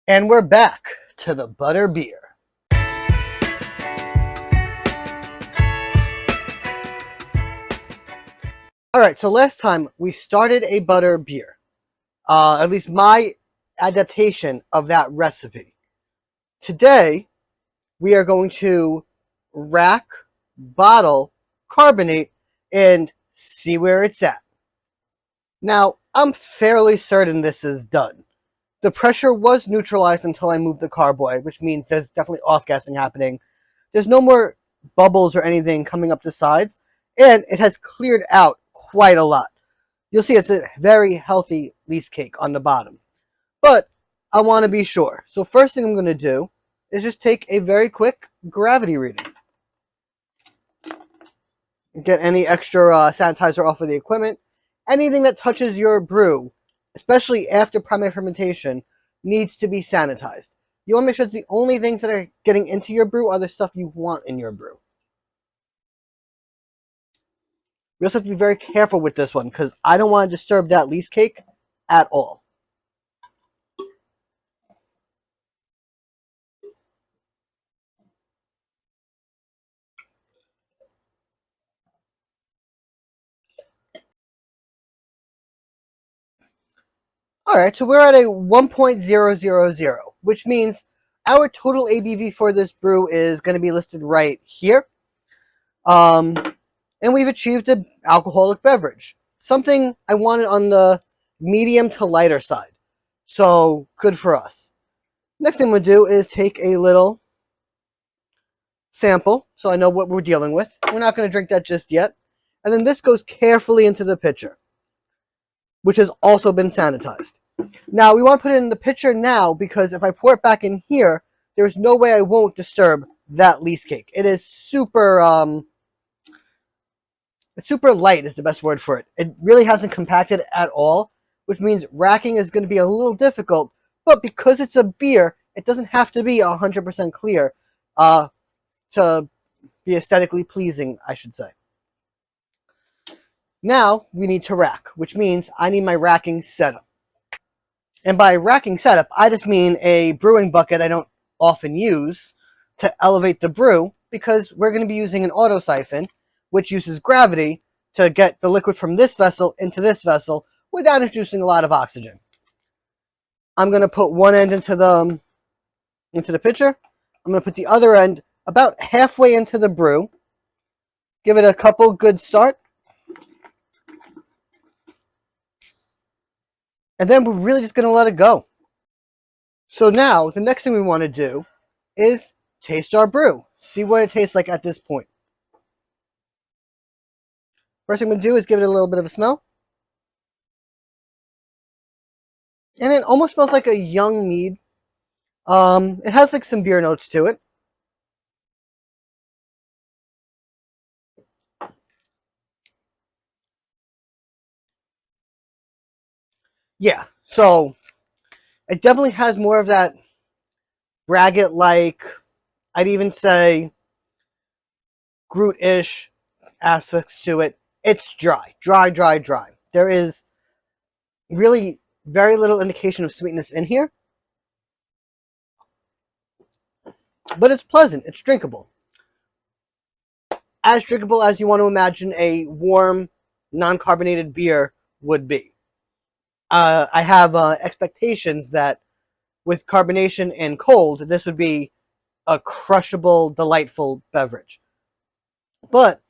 And we're back to the butter beer. Alright, so last time we started a butter beer. At least my adaptation of that recipe. Today, we are going to rack, bottle, carbonate, and see where it's at. Now, I'm fairly certain this is done. The pressure was neutralized until I moved the carboy, which means there's definitely off-gassing happening. There's no more bubbles or anything coming up the sides, and it has cleared out quite a lot. You'll see it's a very healthy lees cake on the bottom. But I want to be sure. So first thing I'm going to do is just take a very quick gravity reading. Get any extra sanitizer off of the equipment. Anything that touches your brew, especially after primary fermentation, needs to be sanitized. You want to make sure that the only things that are getting into your brew are the stuff you want in your brew. We also have to be very careful with this one because I don't want to disturb that lees cake at all. Alright, so we're at a 1.000, which means our total ABV for this brew is going to be listed right here. And we've achieved an alcoholic beverage. Something I wanted on the medium to lighter side. So, good for us. Next thing we'll do is take a little sample, so I know what we're dealing with. We're not going to drink that just yet. And then this goes carefully into the pitcher, which has also been sanitized. Now, we want to put it in the pitcher now because if I pour it back in here, there's no way I won't disturb that lees cake. It is super light is the best word for it. It really hasn't compacted at all, which means racking is going to be a little difficult. But because it's a beer, it doesn't have to be 100% clear to be aesthetically pleasing, I should say. Now, we need to rack, which means I need my racking setup. And by racking setup, I just mean a brewing bucket I don't often use to elevate the brew because we're going to be using an auto siphon, which uses gravity to get the liquid from this vessel into this vessel without introducing a lot of oxygen. I'm going to put one end into the pitcher. I'm going to put the other end about halfway into the brew. Give it a couple good start. And then we're really just going to let it go. So now, the next thing we want to do is taste our brew. See what it tastes like at this point. First thing I'm going to do is give it a little bit of a smell. And it almost smells like a young mead. It has like some beer notes to it. Yeah, so it definitely has more of that braggot-like, I'd even say Groot-ish aspects to it. It's dry. There is really very little indication of sweetness in here. But it's pleasant. It's drinkable. As drinkable as you want to imagine a warm, non-carbonated beer would be. I have expectations that with carbonation and cold, this would be a crushable, delightful beverage. But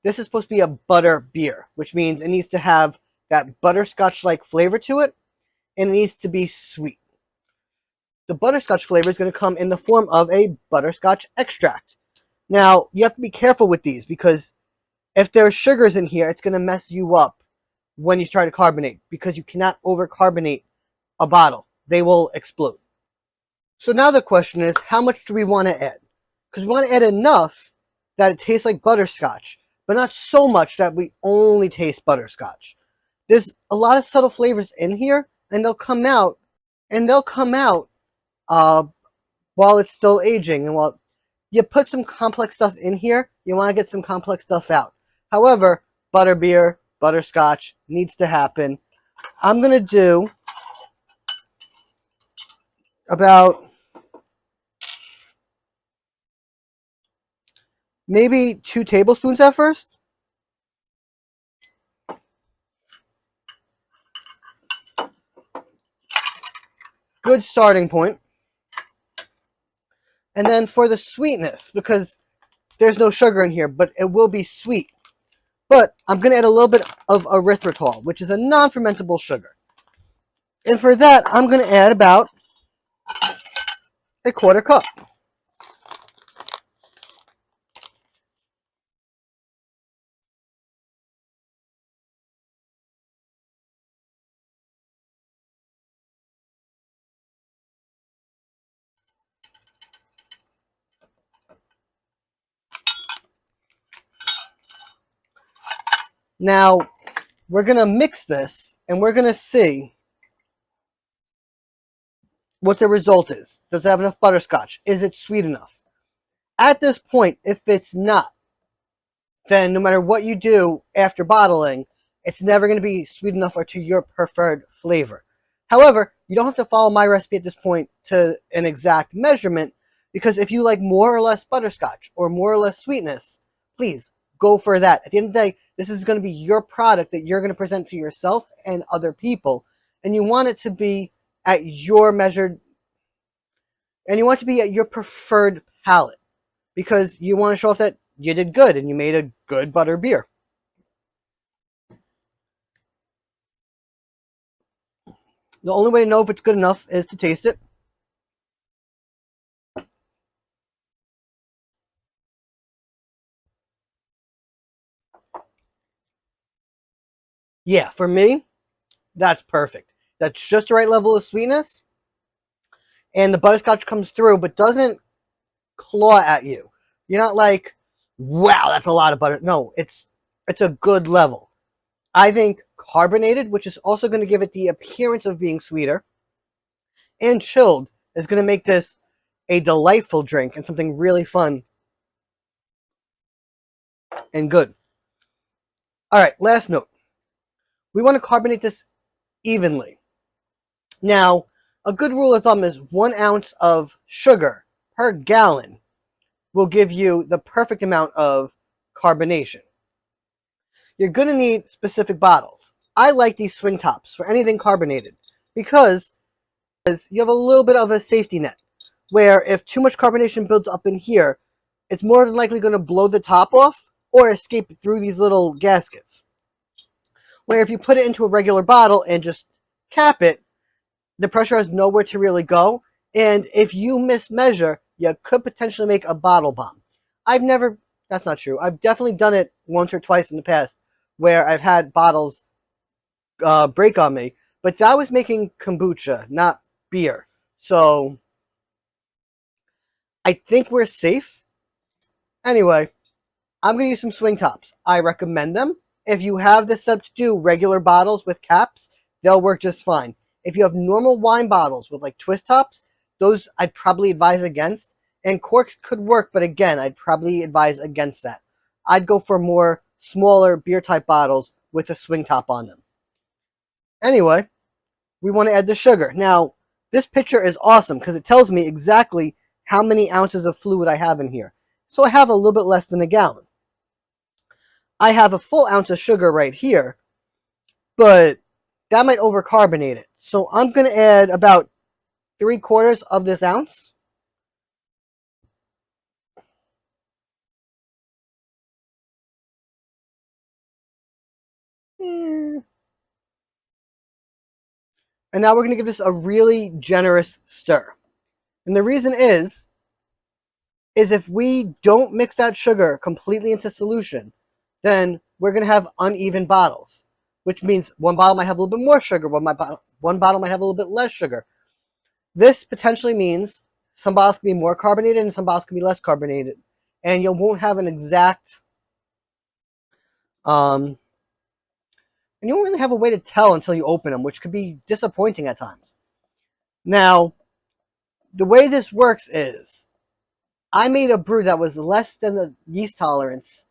this is supposed to be a butter beer, which means it needs to have that butterscotch-like flavor to it, and it needs to be sweet. The butterscotch flavor is going to come in the form of a butterscotch extract. Now, you have to be careful with these because if there's sugars in here, it's going to mess you up when you try to carbonate because you cannot overcarbonate a bottle. They will explode. So now the question is, how much do we want to add? Because we want to add enough that it tastes like butterscotch, but not so much that we only taste butterscotch. There's a lot of subtle flavors in here, and they'll come out while it's still aging. And while you put some complex stuff in here, you want to get some complex stuff out. However, butterbeer, butterscotch needs to happen. I'm going to do about maybe 2 tablespoons at first. Good starting point. And then for the sweetness, because there's no sugar in here, but it will be sweet. But I'm going to add a little bit of erythritol, which is a non-fermentable sugar. And for that, I'm going to add about a 1/4 cup. Now, we're going to mix this, and we're going to see what the result is. Does it have enough butterscotch? Is it sweet enough? At this point, if it's not, then no matter what you do after bottling, it's never going to be sweet enough or to your preferred flavor. However, you don't have to follow my recipe at this point to an exact measurement, because if you like more or less butterscotch or more or less sweetness, please go for that. At the end of the day, this is going to be your product that you're going to present to yourself and other people, and you want it to be at your measured, and you want it to be at your preferred palate, because you want to show off that you did good and you made a good butter beer. The only way to know if it's good enough is to taste it. Yeah, for me, that's perfect. That's just the right level of sweetness. And the butterscotch comes through, but doesn't claw at you. You're not like, wow, that's a lot of butter. No, it's a good level. I think carbonated, which is also going to give it the appearance of being sweeter, and chilled is going to make this a delightful drink and something really fun and good. All right, last note. We want to carbonate this evenly. Now, a good rule of thumb is 1 ounce of sugar per gallon will give you the perfect amount of carbonation. You're going to need specific bottles. I like these swing tops for anything carbonated because you have a little bit of a safety net where if too much carbonation builds up in here, it's more than likely going to blow the top off or escape through these little gaskets. Where if you put it into a regular bottle and just cap it, the pressure has nowhere to really go, and if you mismeasure, you could potentially make a bottle bomb. That's not true. I've definitely done it once or twice in the past where I've had bottles break on me, but that was making kombucha, not beer. So I think we're safe. Anyway, I'm going to use some swing tops. I recommend them. If you have the set to do regular bottles with caps, they'll work just fine. If you have normal wine bottles with like twist tops, those I'd probably advise against. And corks could work, but again, I'd probably advise against that. I'd go for more smaller beer type bottles with a swing top on them. Anyway, we want to add the sugar. Now, this picture is awesome because it tells me exactly how many ounces of fluid I have in here. So I have a little bit less than a gallon. I have a full ounce of sugar right here, but that might overcarbonate it. So I'm going to add about 3/4 of this ounce. And now we're going to give this a really generous stir. And the reason is if we don't mix that sugar completely into solution, then we're going to have uneven bottles, which means one bottle might have a little bit more sugar, one bottle might have a little bit less sugar. This potentially means some bottles can be more carbonated and some bottles can be less carbonated, and you won't have an exact, and you won't really have a way to tell until you open them, which could be disappointing at times. Now, the way this works is, I made a brew that was less than the yeast tolerance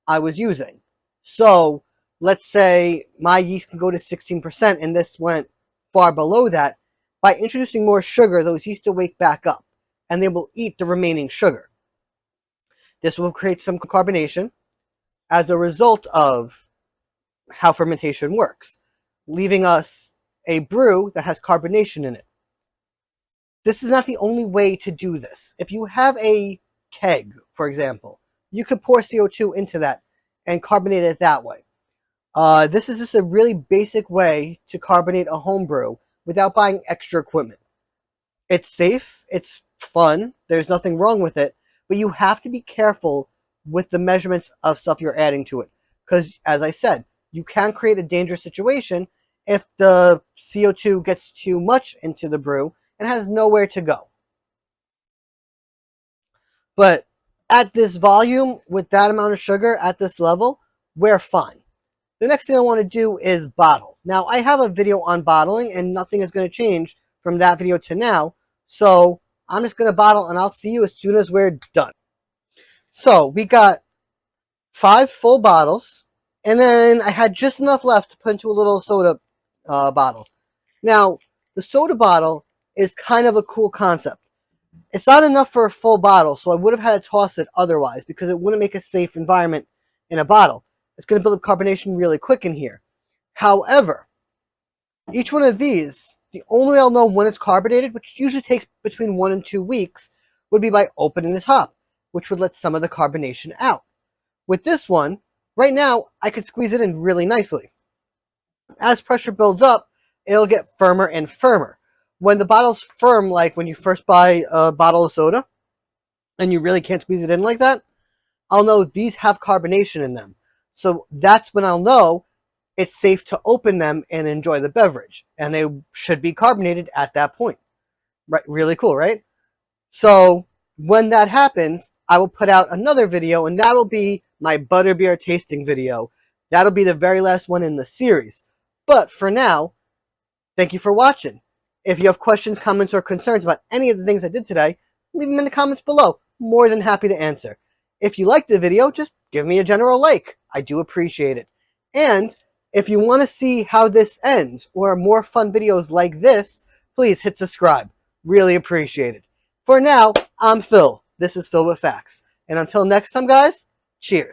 I was using. So let's say my yeast can go to 16% and this went far below that. By introducing more sugar, those yeast will wake back up, and they will eat the remaining sugar. This will create some carbonation as a result of how fermentation works, leaving us a brew that has carbonation in it. This is not the only way to do this. If you have a keg, for example, you could pour CO2 into that and carbonate it that way. This is just a really basic way to carbonate a home brew without buying extra equipment. It's safe, it's fun, there's nothing wrong with it, but you have to be careful with the measurements of stuff you're adding to it. Because, as I said, you can create a dangerous situation if the CO2 gets too much into the brew and has nowhere to go. But at this volume, with that amount of sugar at this level, we're fine. The next thing I want to do is bottle. Now, I have a video on bottling, and nothing is going to change from that video to now. So I'm just going to bottle, and I'll see you as soon as we're done. So we got 5 full bottles, and then I had just enough left to put into a little soda bottle. Now, the soda bottle is kind of a cool concept. It's not enough for a full bottle, so I would have had to toss it otherwise because it wouldn't make a safe environment in a bottle. It's going to build up carbonation really quick in here. However, each one of these, the only way I'll know when it's carbonated, which usually takes between 1 and 2 weeks, would be by opening the top, which would let some of the carbonation out. With this one, right now, I could squeeze it in really nicely. As pressure builds up, it'll get firmer and firmer. When the bottle's firm, like when you first buy a bottle of soda, and you really can't squeeze it in like that, I'll know these have carbonation in them. So that's when I'll know it's safe to open them and enjoy the beverage. And they should be carbonated at that point. Right? Really cool, right? So when that happens, I will put out another video, and that will be my butterbeer tasting video. That'll be the very last one in the series. But for now, thank you for watching. If you have questions, comments, or concerns about any of the things I did today, leave them in the comments below. More than happy to answer. If you liked the video, just give me a general like. I do appreciate it. And if you want to see how this ends, or more fun videos like this, please hit subscribe. Really appreciate it. For now, I'm Phil. This is Phil with Facts. And until next time, guys, cheers.